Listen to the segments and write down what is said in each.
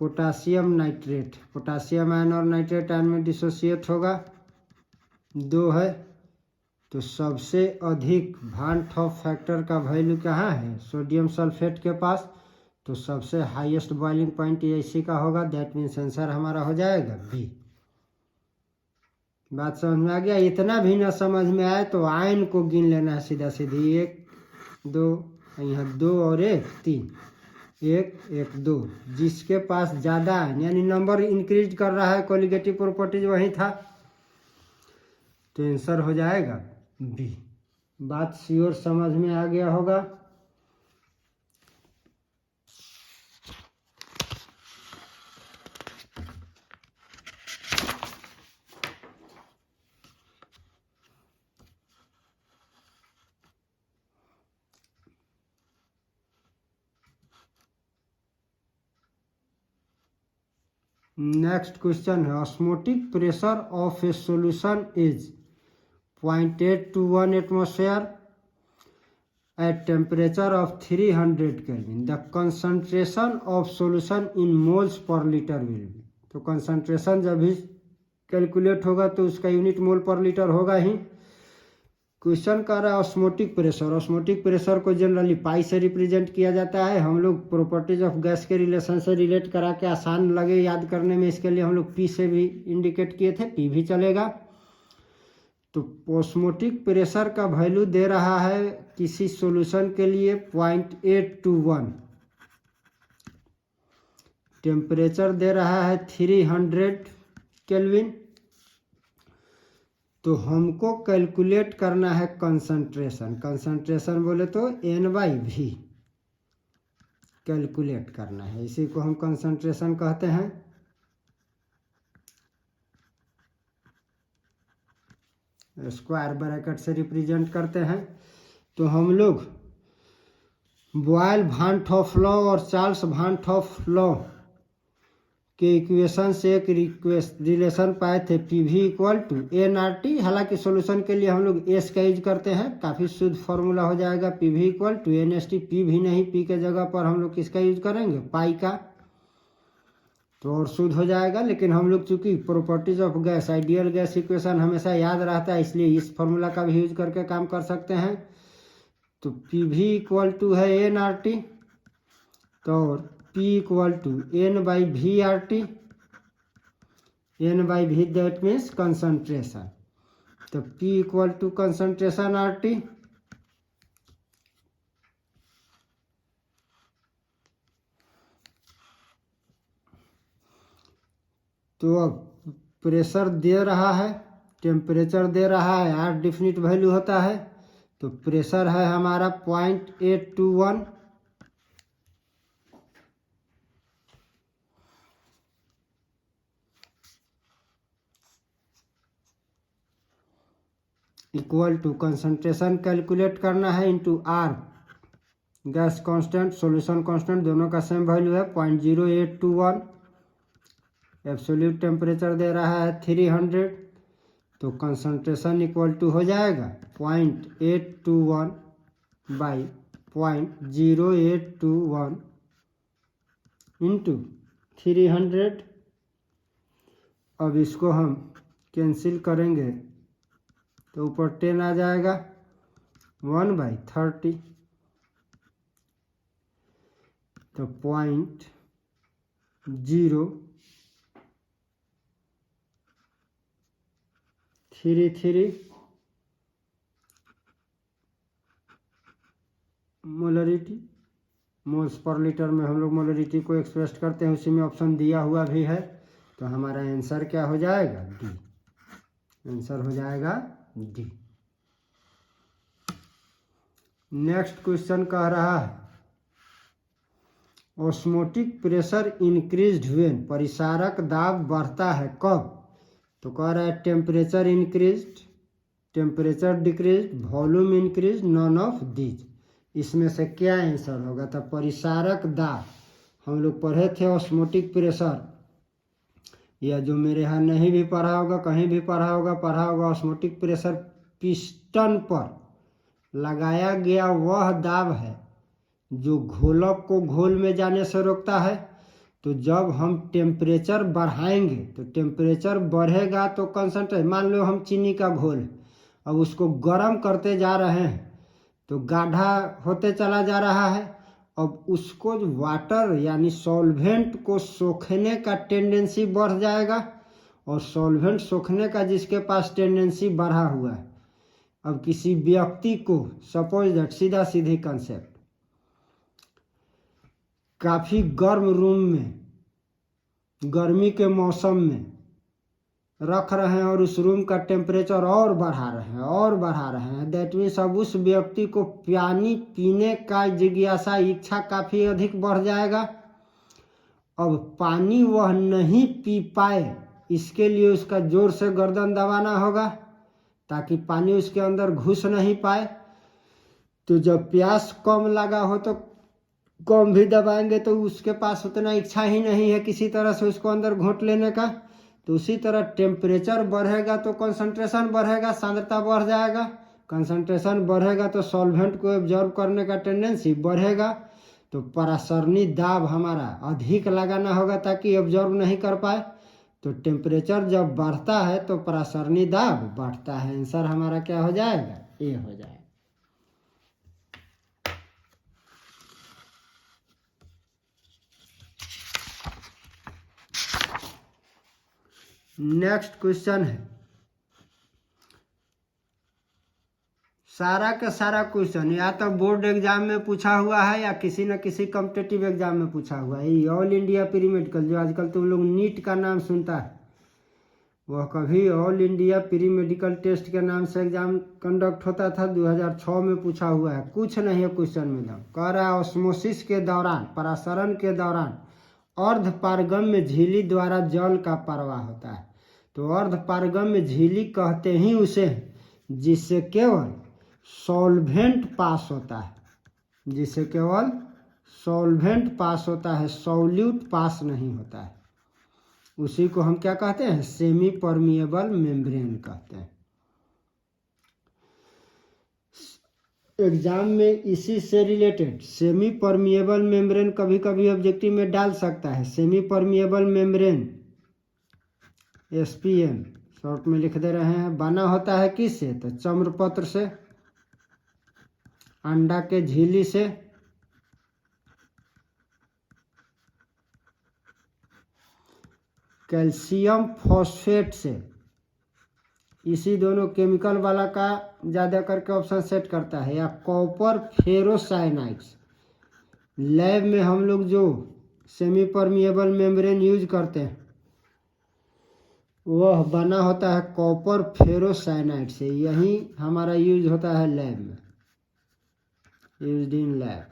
Potassium nitrate, potassium ion और nitrate ion में dissociate होगा, 2 है। तो सबसे अधिक भान ठॉप फैक्टर का वैल्यू कहाँ है? सोडियम सल्फेट के पास। तो सबसे हाईएस्ट बॉइलिंग पॉइंट इसी का होगा। दैट मीन्स आंसर हमारा हो जाएगा बी। बात समझ में आ गया? इतना भी ना समझ में आए तो आयन को गिन लेना है सीधा सीधी, 1 2, यहाँ 2 और 1 3, 1 1 2। जिसके पास ज़्यादा आयन यानी नंबर इंक्रीज कर रहा है, कोलिगेटिव प्रॉपर्टीज वही था, तो आंसर हो जाएगा बी। बात श्योर समझ में आ गया होगा। नेक्स्ट क्वेश्चन है, osmotic pressure of A solution is 0.8 to 1 atmosphere at temperature of 300 Kelvin. The concentration of solution in moles per liter will be. तो concentration जब भी कैलकुलेट होगा तो उसका यूनिट मोल पर लीटर होगा ही। क्वेश्चन कर रहा है ऑस्मोटिक प्रेशर। ऑस्मोटिक प्रेशर को जनरली पाई से रिप्रेजेंट किया जाता है। हम लोग प्रॉपर्टीज ऑफ गैस के रिलेशन से रिलेट करा के आसान लगे याद करने में, इसके लिए हम लोग पी से भी इंडिकेट किए थे, पी भी चलेगा। तो ऑस्मोटिक प्रेशर का वैल्यू दे रहा है किसी सॉल्यूशन के लिए 0.8 to 1, टेम्परेचर दे रहा है 300 केल्विन। तो हमको कैलकुलेट करना है कंसंट्रेशन। कंसंट्रेशन बोले तो N/V कैलकुलेट करना है, इसी को हम कंसंट्रेशन कहते हैं। स्क्वायर ब्रैकेट से रिप्रेजेंट करते हैं। तो हम लोग बॉयल भान ठॉफ लॉ और चार्ल्स भान ठॉफ लॉ के इक्वेशन से एक रिलेशन पाए थे, PV = nRT। हालांकि सॉल्यूशन के लिए हम लोग एस का यूज करते हैं, काफ़ी शुद्ध फॉर्मूला हो जाएगा। PV = NST, P भी नहीं, P के जगह पर हम लोग किसका यूज करेंगे? पाई का, तो और शुद्ध हो जाएगा। लेकिन हम लोग चूंकि properties of gas, ideal gas equation हमेशा याद रहता है, इसलिए इस फॉर्मूला का भी यूज करके काम कर सकते हैं। तो PV = है nRT, तो P = N/V/RT। N/V that means concentration. तो P = कंसंट्रेशन RT। तो अब प्रेशर दे रहा है, टेम्परेचर दे रहा है, R डिफिनिट वैल्यू होता है। तो प्रेशर है हमारा 0.8 to 1, equal to concentration calculate करना है into R gas constant, solution constant, दोनों का सेम वैल्यू है 0.08 to 1। एब्सोल्यूट टेम्परेचर दे रहा है 300, तो कंसंट्रेशन इक्वल टू हो जाएगा 0.8 to 1 बाई 0.08 to 1 इंटू 300। अब इसको हम कैंसिल करेंगे तो ऊपर 10 आ जाएगा, 1/30। तो 0.033 मोलरिटी, मोल्स पर लीटर में हम लोग मोलरिटी को एक्सप्रेस करते हैं, उसी में ऑप्शन दिया हुआ भी है। तो हमारा आंसर क्या हो जाएगा? डी। आंसर हो जाएगा डी। नेक्स्ट क्वेश्चन कह रहा है ऑस्मोटिक प्रेशर इंक्रीज्ड व्हेन, परिसारक दाब बढ़ता है कब? तो कह रहा है temperature increased, temperature decreased, volume increase, none of these. इसमें से क्या आंसर होगा? तो परिसारक दाब हम लोग पढ़े थे ऑस्मोटिक प्रेशर, या जो मेरे यहाँ नहीं भी पढ़ा होगा, कहीं भी पढ़ा होगा ऑस्मोटिक प्रेशर पिस्टन पर लगाया गया वह दाब है जो घोलक को घोल में जाने से रोकता है। तो जब हम टेम्परेचर बढ़ाएंगे तो टेम्परेचर बढ़ेगा तो कंसंट्रेशन, मान लो हम चीनी का घोल अब उसको गर्म करते जा रहे हैं तो गाढ़ा होते चला जा रहा है। अब उसको वाटर यानी सॉल्वेंट को सोखने का टेंडेंसी बढ़ जाएगा, और सॉल्वेंट सोखने का जिसके पास टेंडेंसी बढ़ा हुआ है, अब किसी व्यक्ति को सपोज दैट सीधा सीधी कंसेप्ट, काफ़ी गर्म रूम में गर्मी के मौसम में रख रहे हैं और उस रूम का टेम्परेचर और बढ़ा रहे हैं, दैट मीन्स अब उस व्यक्ति को पानी पीने का जिज्ञासा इच्छा काफ़ी अधिक बढ़ जाएगा। अब पानी वह नहीं पी पाए इसके लिए उसका जोर से गर्दन दबाना होगा ताकि पानी उसके अंदर घुस नहीं पाए। तो जब प्यास कम लगा हो तो कम भी दबाएंगे तो उसके पास उतना इच्छा ही नहीं है किसी तरह से उसको अंदर घोंट लेने का। तो उसी तरह टेम्परेचर बढ़ेगा तो कंसंट्रेशन बढ़ेगा, सांद्रता बढ़ जाएगा, कंसंट्रेशन बढ़ेगा तो सॉल्वेंट को एब्जॉर्ब करने का टेंडेंसी बढ़ेगा, तो परासरणी दाब हमारा अधिक लगाना होगा ताकि एब्जॉर्ब नहीं कर पाए। तो टेम्परेचर जब बढ़ता है तो परासरणी दाब बढ़ता है। आंसर हमारा क्या हो जाएगा? ए हो जाएगा। नेक्स्ट क्वेश्चन है, सारा का सारा क्वेश्चन या तो बोर्ड एग्जाम में पूछा हुआ है या किसी न किसी कॉम्पिटिटिव एग्जाम में पूछा हुआ है। ये ऑल इंडिया प्री मेडिकल जो आजकल तुम लोग नीट का नाम सुनता है, वह कभी all India pre medical test के नाम से एग्जाम कंडक्ट होता था, 2006 में पूछा हुआ है। कुछ नहीं है क्वेश्चन में, कह रहा है ऑस्मोसिस के दौरान, परासरण के दौरान अर्धपारगम्य झिल्ली द्वारा जल का प्रवाह होता है। तो अर्धपारगम्य झिल्ली कहते ही उसे जिससे केवल सॉल्वेंट पास होता है, जिससे केवल सॉल्वेंट पास होता है, सॉल्यूट पास नहीं होता है, उसी को हम क्या कहते हैं? सेमी परमिएबल मेम्ब्रेन कहते हैं। एग्जाम में इसी से रिलेटेड सेमी परमिएबल मेम्ब्रेन कभी कभी ऑब्जेक्टिव में डाल सकता है। Semi permeable membrane SPM short में लिख दे रहे हैं, बना होता है किससे? तो चम्रपत्र से, अंडा के झिल्ली से, कैल्शियम फॉस्फेट से। इसी दोनों केमिकल वाला का ज़्यादा करके ऑप्शन सेट करता है, या कॉपर फेरोसाइनाइड्स। लैब में हम लोग जो सेमी परमिएबल मेम्ब्रेन यूज करते हैं वह बना होता है कॉपर फेरोसाइनाइड से। यही हमारा यूज होता है लैब में, यूज्ड इन लैब।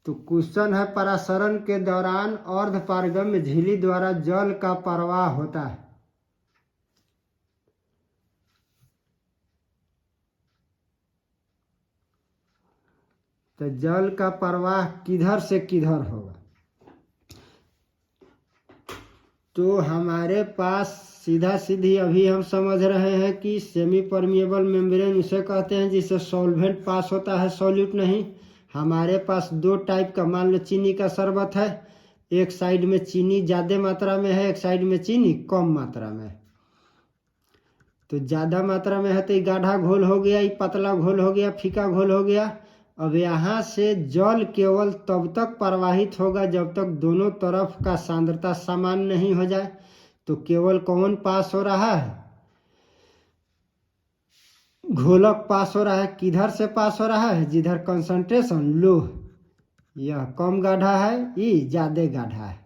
तो क्वेश्चन है, परासरण के दौरान अर्धपारगम्य झिल्ली द्वारा जल का प्रवाह होता है। तो जल का प्रवाह किधर से किधर होगा? तो हमारे पास सीधा सीधी अभी हम समझ रहे हैं कि सेमी परमिएबल मेम्ब्रेन उसे कहते हैं जिससे सॉल्वेंट पास होता है, सॉल्यूट नहीं। हमारे पास दो टाइप का, मान लो चीनी का शरबत है, एक साइड में चीनी ज़्यादा मात्रा में है, एक साइड में चीनी कम मात्रा में है। तो ज़्यादा मात्रा में है तो ये गाढ़ा घोल हो गया, ये पतला घोल हो गया, फीका घोल हो गया। अब यहाँ से जल केवल तब तक प्रवाहित होगा जब तक दोनों तरफ का सांद्रता समान नहीं हो जाए। तो केवल कौन पास हो रहा है? घोलक पास हो रहा है। किधर से पास हो रहा है? जिधर कंसंट्रेशन लो, यह कम गाढ़ा है, ये ज़्यादा गाढ़ा है।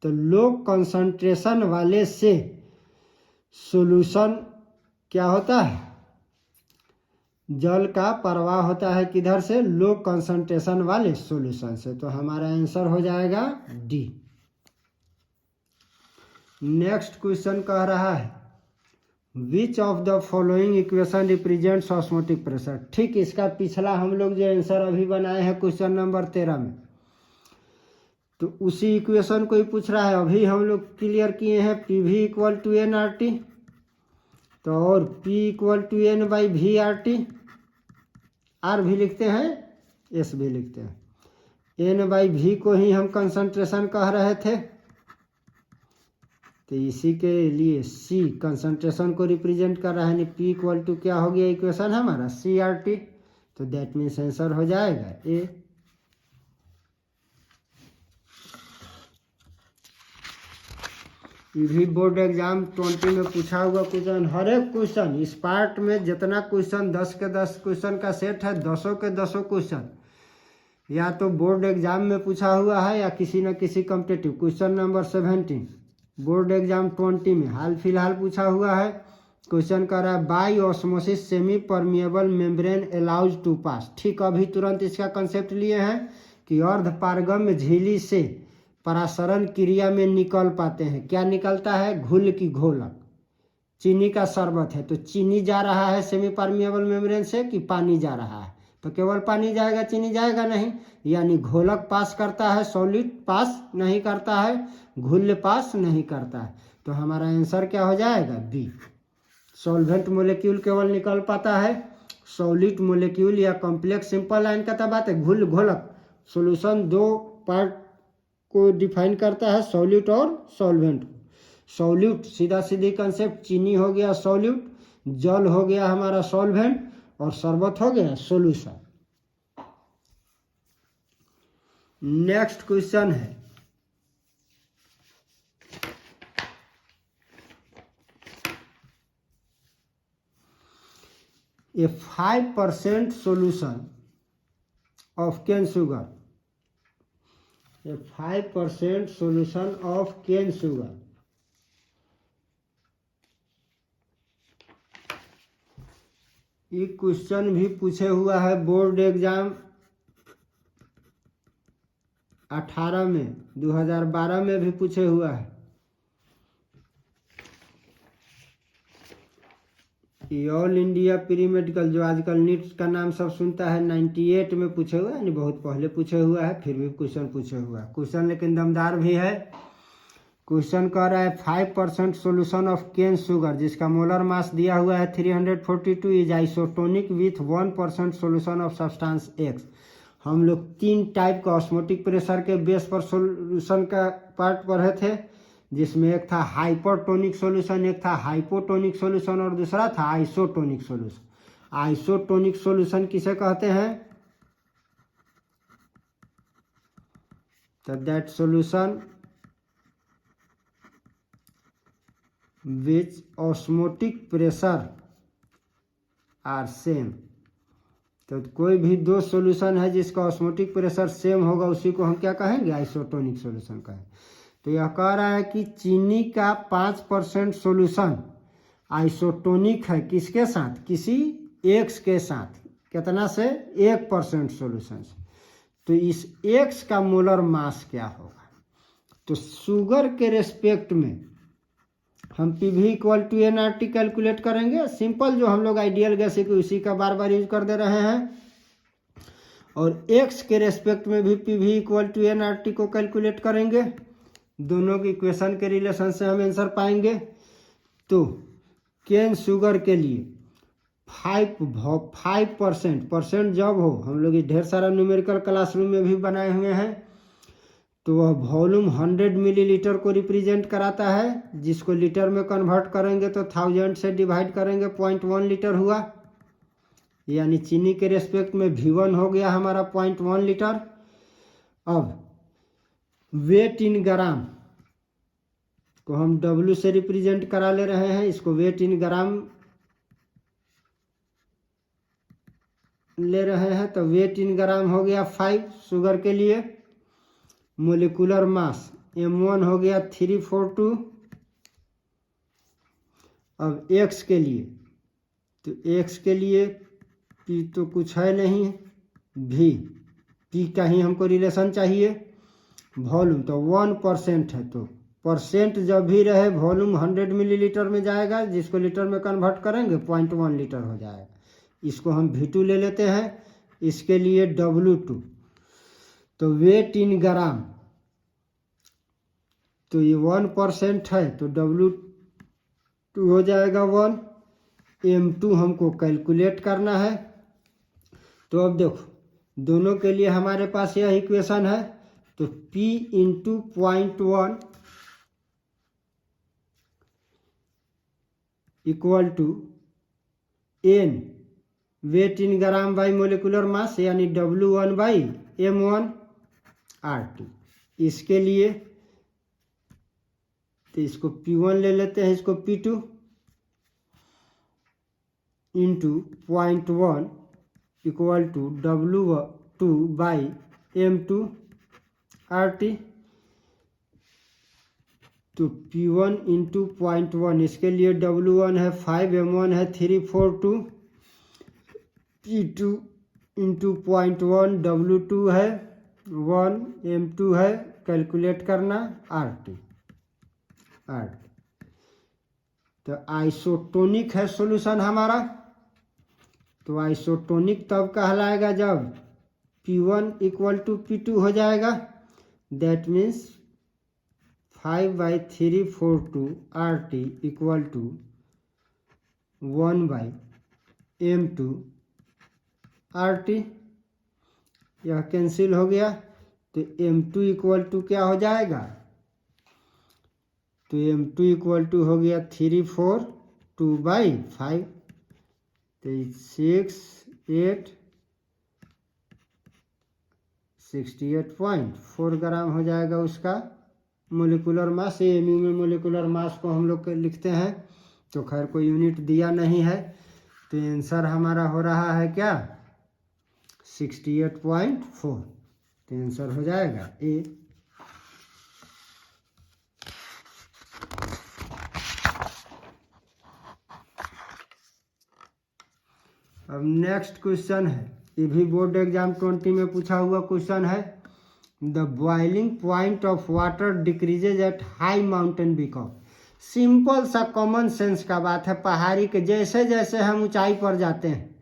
तो लो कंसंट्रेशन वाले से सॉल्यूशन क्या होता है? जल का प्रवाह होता है किधर से? लो कंसंट्रेशन वाले सॉल्यूशन से। तो हमारा आंसर हो जाएगा डी। नेक्स्ट क्वेश्चन कह रहा है, which of the following equation represents osmotic pressure. ठीक इसका पिछला हम लोग जो आंसर अभी बनाए हैं क्वेश्चन नंबर 13 में, तो उसी इक्वेशन को ही पूछ रहा है। अभी हम लोग क्लियर किए हैं PV इक्वल टू nRT, तो और P equal to N/V RT, R भी लिखते हैं, S भी लिखते हैं। N/V को ही हम कंसंट्रेशन कह रहे थे, तो इसी के लिए C कंसंट्रेशन को रिप्रेजेंट कर रहा है, यानी P इक्वल टू क्या हो गया इक्वेशन हमारा CRT, तो दैट मीन्स आंसर हो जाएगा A। ये भी बोर्ड एग्जाम 20 में पूछा हुआ क्वेश्चन, हर एक क्वेश्चन इस पार्ट में जितना क्वेश्चन 10 के 10 क्वेश्चन का सेट है, 10 के 10 क्वेश्चन या तो बोर्ड एग्जाम में पूछा हुआ है या किसी न किसी competitive. Question number 17 board exam 20 में हाल फिलहाल पूछा हुआ है। क्वेश्चन कर रहा है by osmosis semi permeable membrane allows to pass. ठीक अभी तुरंत इसका कंसेप्ट लिए हैं कि अर्ध पारगम्य झिल्ली से परासरण क्रिया में निकल पाते हैं। क्या निकलता है? घुल की घोलक, चीनी का शरबत है तो चीनी जा रहा है सेमी परमिएबल मेम्ब्रेन से कि पानी जा रहा है? तो केवल पानी जाएगा, चीनी जाएगा नहीं, यानी घोलक पास करता है, सॉलिड पास नहीं करता है, घुल्य पास नहीं करता है। तो हमारा आंसर क्या हो जाएगा? बी। सॉल्वेंट मोलेक्यूल केवल निकल पाता है, सॉलिड मोलेक्यूल या कॉम्प्लेक्स सिंपल लाइन का तब बात है। घुल घोलक सॉल्यूशन दो पार्ट को डिफाइन करता है, सॉल्यूट और सॉल्वेंट। सॉल्यूट सीधा सीधी कंसेप्ट, चीनी हो गया सॉल्यूट, जल हो गया हमारा सॉल्वेंट और शरबत हो गया सॉल्यूशन। नेक्स्ट क्वेश्चन है a 5% solution of cane sugar, a 5% solution of cane sugar ये क्वेश्चन भी पूछे हुआ है बोर्ड एग्जाम 18 में, 2012 में भी पूछे हुआ है। ये ऑल इंडिया प्री मेडिकल जो आजकल नीट का नाम सब सुनता है, 98 में पूछे हुआ है, यानी बहुत पहले पूछे हुआ है, फिर भी क्वेश्चन पूछे हुआ है। क्वेश्चन लेकिन दमदार भी है। क्वेश्चन कह रहा है 5% सोल्यूशन ऑफ केन शुगर जिसका मोलर मास दिया हुआ है 342 is isotonic with 1% solution of substance x. हम लोग 3 टाइप का ऑस्मोटिक प्रेशर के बेस पर सोल्यूशन का पार्ट पढ़े थे, जिसमें एक था हाइपरटोनिक सॉल्यूशन, एक था हाइपोटोनिक सॉल्यूशन और दूसरा था आइसोटोनिक सॉल्यूशन। आइसोटोनिक सॉल्यूशन किसे कहते हैं? तो that solution which osmotic pressure are same. तो कोई भी 2 सॉल्यूशन है जिसका ऑस्मोटिक प्रेशर सेम होगा उसी को हम क्या कहेंगे? आइसोटोनिक सॉल्यूशन कहेंगे। तो यह कह रहा है कि चीनी का 5% सॉल्यूशन आइसोटोनिक है किसके साथ? किसी एक्स के साथ। कितना से? 1% सॉल्यूशन से। तो इस एक्स का मोलर मास क्या होगा? तो शुगर के रेस्पेक्ट में हम PV equal to NRT calculate करेंगे। सिंपल जो हम लोग आइडियल गैस है कि उसी का बार बार यूज कर दे रहे हैं। और एक्स के रेस्पेक्ट में भी PV इक्वल टू NRT को कैलकुलेट करेंगे। दोनों की इक्वेशन के रिलेशन से हम आंसर पाएंगे। तो केन शुगर के लिए 5% जब हो, हम लोग ढेर सारा न्यूमेरिकल क्लासरूम में भी बनाए हुए हैं, तो वह वॉल्यूम 100 मिलीलीटर को रिप्रेजेंट कराता है, जिसको लीटर में कन्वर्ट करेंगे तो 1000 से डिवाइड करेंगे 0.1 लीटर हुआ। यानी चीनी के रेस्पेक्ट में V1 हो गया हमारा 0.1 लीटर। अब वेट इन ग्राम को हम W से रिप्रेजेंट करा ले रहे हैं, इसको वेट इन ग्राम ले रहे हैं, तो वेट इन ग्राम हो गया 5 शुगर के लिए। मोलिकुलर मास M1 हो गया 342। अब X के लिए, तो X के लिए P तो कुछ है नहीं, P का ही हमको रिलेशन चाहिए। वॉल्यूम तो 1% है, तो परसेंट जब भी रहे वॉल्यूम 100 मिलीलीटर में जाएगा, जिसको लीटर में कन्वर्ट करेंगे 0.1 लीटर हो जाएगा। इसको हम V2 ले लेते हैं, इसके लिए W2। तो वेट इन ग्राम, तो ये 1% है तो W2 हो जाएगा 1। M2 हमको कैलकुलेट करना है। तो अब देखो दोनों के लिए हमारे पास यह इक्वेशन है। तो P into 0.1 equal to N weight in gram by molecular mass यानी W1/m1 RT। इसके लिए तो इसको P1 ले लेते हैं, इसको P2 into 0.1 equal to W2/m2 RT। तो P1 इंटू 0.1 इसके लिए W1 है 5, M1 है 342, P2 इंटू 0.1 W2 है 1, M2 है, कैलकुलेट करना RT। तो आइसोटोनिक है सॉल्यूशन हमारा। तो आइसोटोनिक तब कहलाएगा जब P1 इक्वल टू P2 हो जाएगा। That means 5/342 RT equal to 1/m2 RT। यह कैंसिल हो गया। तो M2 इक्वल टू क्या हो जाएगा? तो M2 इक्वल टू हो गया 342/5। तो 68 ग्राम हो जाएगा उसका मोलिकुलर मास। एमयू में मोलिकुलर मास को हम लोग लिखते हैं, तो खैर कोई यूनिट दिया नहीं है। तो आंसर हमारा हो रहा है क्या? 68.4। तो आंसर हो जाएगा ए। अब नेक्स्ट क्वेश्चन है, ये भी बोर्ड एग्जाम 20 में पूछा हुआ क्वेश्चन है। The boiling point of water decreases at high mountain because. Simple सा कॉमन सेंस का बात है। पहाड़ी के जैसे जैसे हम ऊंचाई पर जाते हैं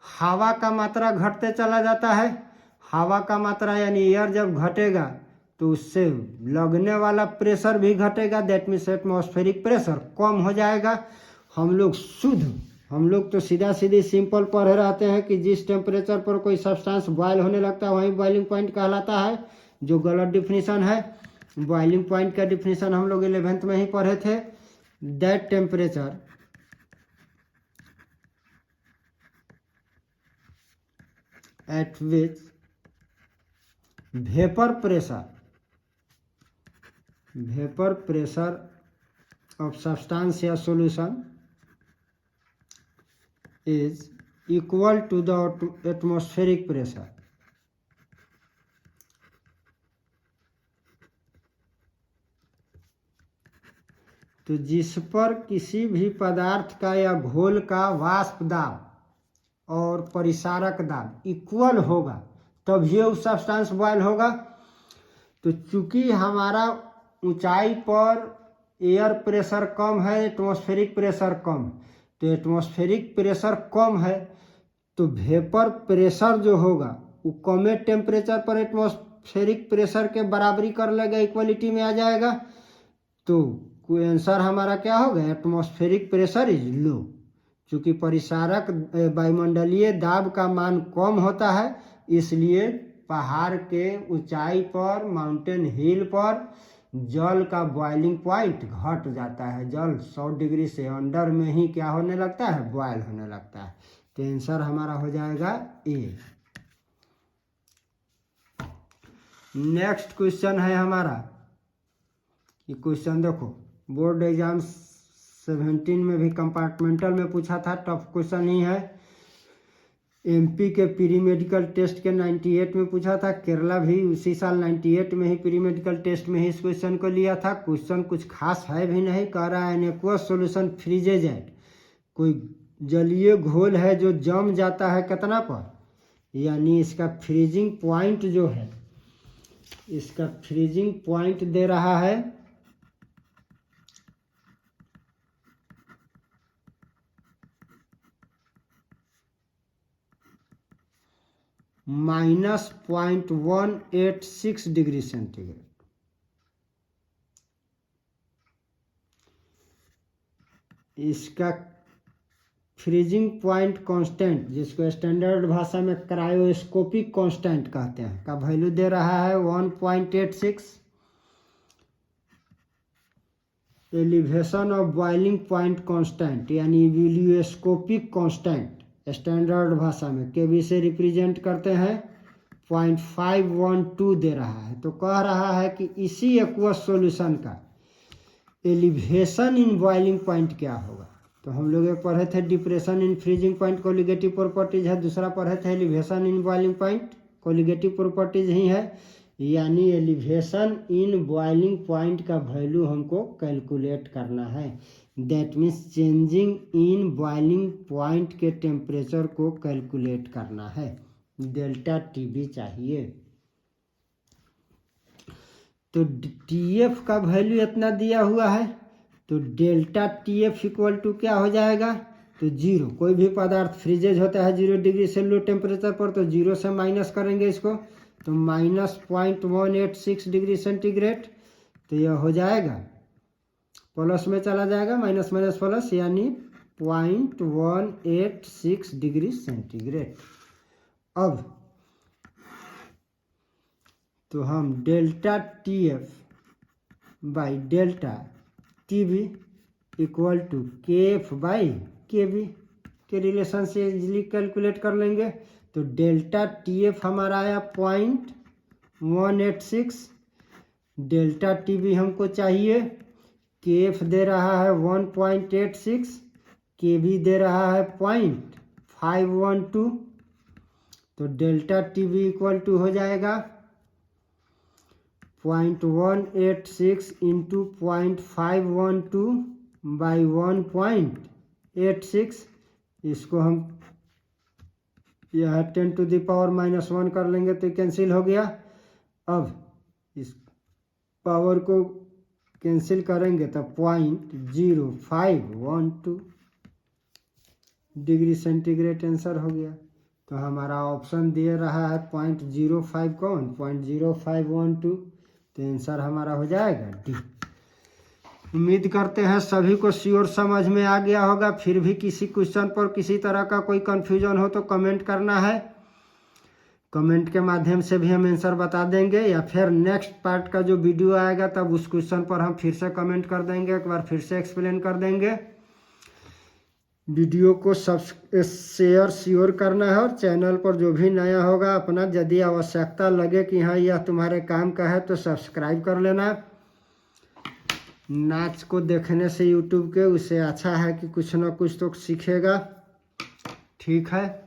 हवा का मात्रा घटते चला जाता है। हवा का मात्रा यानी एयर जब घटेगा तो उससे लगने वाला प्रेशर भी घटेगा। दैट मीन्स एटमॉस्फेरिक प्रेशर कम हो जाएगा। हम लोग तो सीधा सीधी सिंपल पढ़े रहते हैं कि जिस टेम्परेचर पर कोई सब्सटेंस बॉयल होने लगता है वही बॉइलिंग पॉइंट कहलाता है, जो गलत डिफिनीशन है। बॉइलिंग पॉइंट का डिफिनीशन हम लोग 11th में ही पढ़े थे। That temperature at which vapour pressure of substance या solution is equal to the atmospheric pressure। तो जिस पर किसी भी पदार्थ का या घोल का वाष्प दाब और परिसारक दाब इक्वल होगा तभी उस सब्सटेंस बॉयल होगा। तो चूंकि हमारा ऊंचाई पर एयर प्रेशर कम है, एटमॉस्फेरिक प्रेशर कम है, तो एटमॉस्फेरिक प्रेशर कम है तो वेपर प्रेशर जो होगा वो कम टेम्परेचर पर एटमॉस्फेरिक प्रेशर के बराबरी कर लेगा, इक्वलिटी में आ जाएगा। तो कोई आंसर हमारा क्या होगा? Atmospheric pressure is low. चूँकि परिसारक वायुमंडलीय दाब का मान कम होता है इसलिए पहाड़ के ऊंचाई पर, माउंटेन हिल पर जल का बॉइलिंग पॉइंट घट जाता है। जल 100 डिग्री से अंडर में ही क्या होने लगता है? बॉयल होने लगता है। तो आंसर हमारा हो जाएगा ए। नेक्स्ट क्वेश्चन है हमारा, ये क्वेश्चन देखो बोर्ड एग्जाम 17 में भी कंपार्टमेंटल में पूछा था, टफ क्वेश्चन ही है। एमपी के प्री मेडिकल टेस्ट के 98 में पूछा था। केरला भी उसी साल 98 में ही प्री मेडिकल टेस्ट में ही इस क्वेश्चन को लिया था। क्वेश्चन कुछ खास है भी नहीं, कह रहा है एक्वस सॉल्यूशन फ्रीजेज एट। कोई जलीय घोल है जो जम जाता है कितना पर, यानी इसका फ्रीजिंग पॉइंट जो है, इसका फ्रीजिंग पॉइंट दे रहा है -0.186 डिग्री सेंटीग्रेड। इसका फ्रीजिंग पॉइंट कांस्टेंट, जिसको स्टैंडर्ड भाषा में क्रायोस्कोपिक कांस्टेंट कहते हैं, का वैल्यू दे रहा है 1.86। Elevation of boiling point constant यानी इवेल्यूस्कोपिक कांस्टेंट स्टैंडर्ड भाषा में केवी से रिप्रेजेंट करते हैं 0.512 दे रहा है। तो कह रहा है कि इसी एक्वस सॉल्यूशन का एलिवेशन इन बॉइलिंग पॉइंट क्या होगा। तो हम लोग एक पढ़े थे depression in freezing point colligative properties है, दूसरा पढ़े थे elevation in boiling point colligative properties ही है, यानी एलिवेशन इन बॉइलिंग पॉइंट का वैल्यू हमको कैलकुलेट करना है। That means changing in boiling point के टेम्परेचर को कैलकुलेट करना है, डेल्टा टीबी चाहिए। तो टीएफ का वैल्यू इतना दिया हुआ है, तो डेल्टा टीएफ इक्वल टू क्या हो जाएगा, तो 0। कोई भी पदार्थ फ्रीजेज होता है 0 डिग्री से लो टेम्परेचर पर, तो 0 से माइनस करेंगे इसको, तो -0.186 डिग्री सेंटीग्रेड। तो यह हो जाएगा प्लस में चला जाएगा, माइनस माइनस प्लस, यानी 0.186 डिग्री सेंटीग्रेड। अब तो हम delta TF by delta TB equal to KF by KB के रिलेशन से इजीली कैलकुलेट कर लेंगे। तो डेल्टा टीएफ हमारा आया 0.186, डेल्टा टीबी हमको चाहिए, केएफ दे रहा है 1.86, केबी दे रहा है 0.512। तो डेल्टा टीबी इक्वल टू हो जाएगा 0.186 इंटू 0.512 बाई 1.86। इसको हम यह 10⁻⁻⁻1 कर लेंगे तो कैंसिल हो गया। अब इस पावर को कैंसिल करेंगे तो 0.0512 डिग्री सेंटीग्रेड आंसर हो गया। तो हमारा ऑप्शन दे रहा है 0.05 कौन 0.0512, तो आंसर हमारा हो जाएगा डी। उम्मीद करते हैं सभी को श्योर समझ में आ गया होगा। फिर भी किसी क्वेश्चन पर किसी तरह का कोई कन्फ्यूजन हो तो कमेंट करना है, कमेंट के माध्यम से भी हम आंसर बता देंगे, या फिर नेक्स्ट पार्ट का जो वीडियो आएगा तब उस क्वेश्चन पर हम फिर से कमेंट कर देंगे, एक बार फिर से एक्सप्लेन कर देंगे। वीडियो को शेयर श्योर करना है, और चैनल पर जो भी नया होगा अपना यदि आवश्यकता लगे कि हाँ यह तुम्हारे काम का है तो सब्सक्राइब कर लेना। नाच को देखने से यूट्यूब के उससे अच्छा है कि कुछ ना कुछ तो सीखेगा। ठीक है।